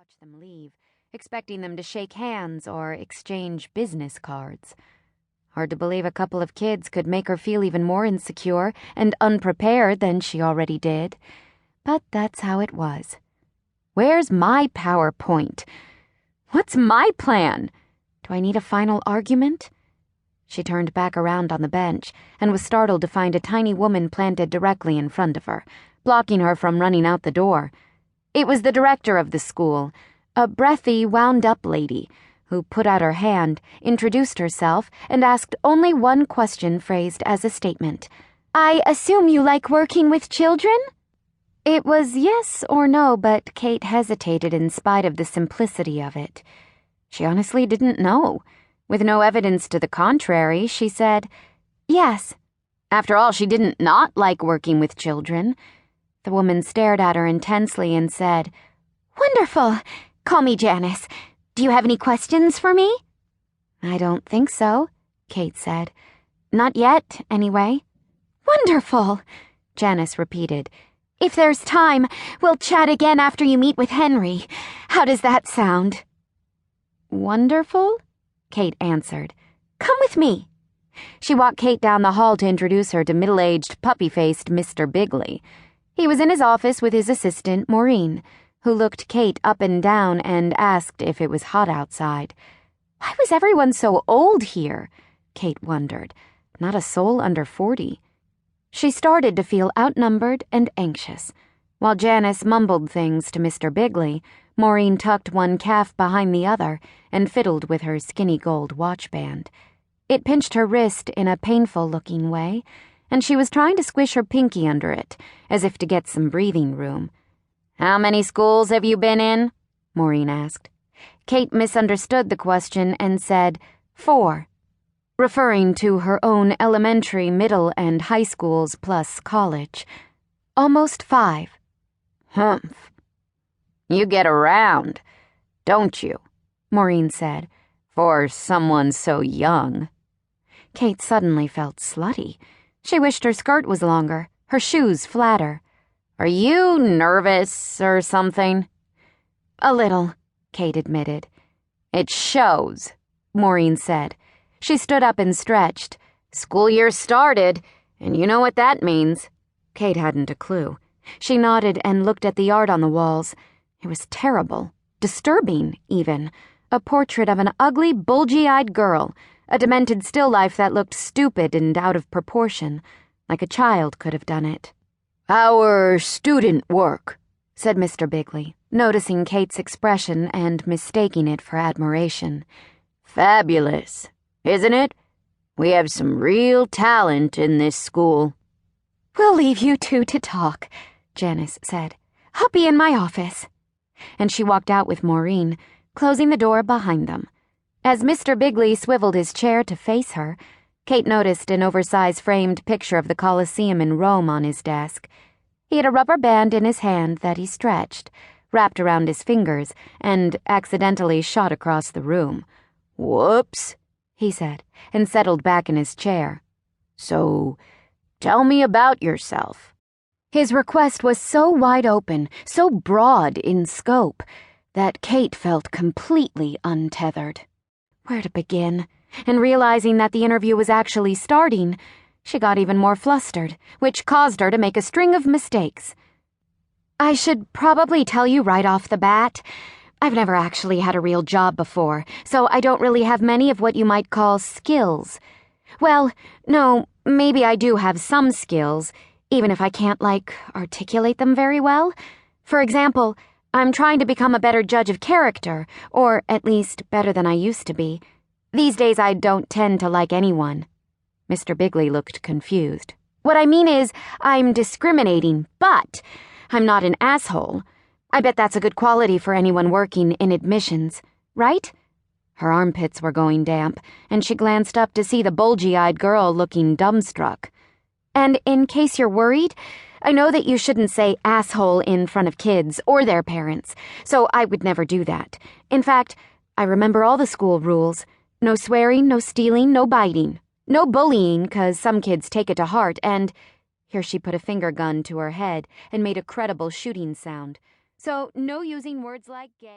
watch them leave, expecting them to shake hands or exchange business cards. Hard to believe a couple of kids could make her feel even more insecure and unprepared than she already did. But that's how it was. Where's my PowerPoint? What's my plan? Do I need a final argument? She turned back around on the bench and was startled to find a tiny woman planted directly in front of her, blocking her from running out the door. It was the director of the school, a breathy, wound-up lady, who put out her hand, introduced herself, and asked only one question phrased as a statement. "I assume you like working with children?" It was yes or no, but Kate hesitated in spite of the simplicity of it. She honestly didn't know. With no evidence to the contrary, she said, "Yes." After all, she didn't not like working with children. The woman stared at her intensely and said, "Wonderful. Call me Janice. Do you have any questions for me?" "I don't think so," Kate said. "Not yet, anyway." "Wonderful," Janice repeated. "If there's time, we'll chat again after you meet with Henry. How does that sound?" "Wonderful," Kate answered. "Come with me." She walked Kate down the hall to introduce her to middle-aged, puppy-faced Mr. Bigley. He was in his office with his assistant, Maureen, who looked Kate up and down and asked if it was hot outside. Why was everyone so old here? Kate wondered. Not a soul under 40. She started to feel outnumbered and anxious. While Janice mumbled things to Mr. Bigley, Maureen tucked one calf behind the other and fiddled with her skinny gold watch band. It pinched her wrist in a painful-looking way, and she was trying to squish her pinky under it, as if to get some breathing room. "How many schools have you been in?" Maureen asked. Kate misunderstood the question and said, 4, referring to her own elementary, middle, and high schools plus college. "Almost 5. "Humph. You get around, don't you?" Maureen said, "for someone so young." Kate suddenly felt slutty. She wished her skirt was longer, her shoes flatter. "Are you nervous or something?" "A little," Kate admitted. "It shows," Maureen said. She stood up and stretched. "School year started, and you know what that means." Kate hadn't a clue. She nodded and looked at the art on the walls. It was terrible, disturbing, even. A portrait of an ugly, bulgy-eyed girl, a demented still life that looked stupid and out of proportion, like a child could have done it. "Our student work," said Mr. Bigley, noticing Kate's expression and mistaking it for admiration. "Fabulous, isn't it? We have some real talent in this school." "We'll leave you two to talk," Janice said. "I'll be in my office." And she walked out with Maureen, closing the door behind them. As Mr. Bigley swiveled his chair to face her, Kate noticed an oversized framed picture of the Colosseum in Rome on his desk. He had a rubber band in his hand that he stretched, wrapped around his fingers, and accidentally shot across the room. "Whoops," he said, and settled back in his chair. "So, tell me about yourself." His request was so wide open, so broad in scope, that Kate felt completely untethered. Where to begin? And realizing that the interview was actually starting, she got even more flustered, which caused her to make a string of mistakes. "I should probably tell you right off the bat, I've never actually had a real job before, so I don't really have many of what you might call skills. Well, no, maybe I do have some skills, even if I can't, articulate them very well. For example, I'm trying to become a better judge of character, or at least better than I used to be. These days I don't tend to like anyone." Mr. Bigley looked confused. "What I mean is, I'm discriminating, but I'm not an asshole. I bet that's a good quality for anyone working in admissions, right?" Her armpits were going damp, and she glanced up to see the bulgy-eyed girl looking dumbstruck. "And in case you're worried, I know that you shouldn't say asshole in front of kids or their parents, so I would never do that. In fact, I remember all the school rules. No swearing, no stealing, no biting. No bullying, 'cause some kids take it to heart, and—" Here she put a finger gun to her head and made a credible shooting sound. "So no using words like gay."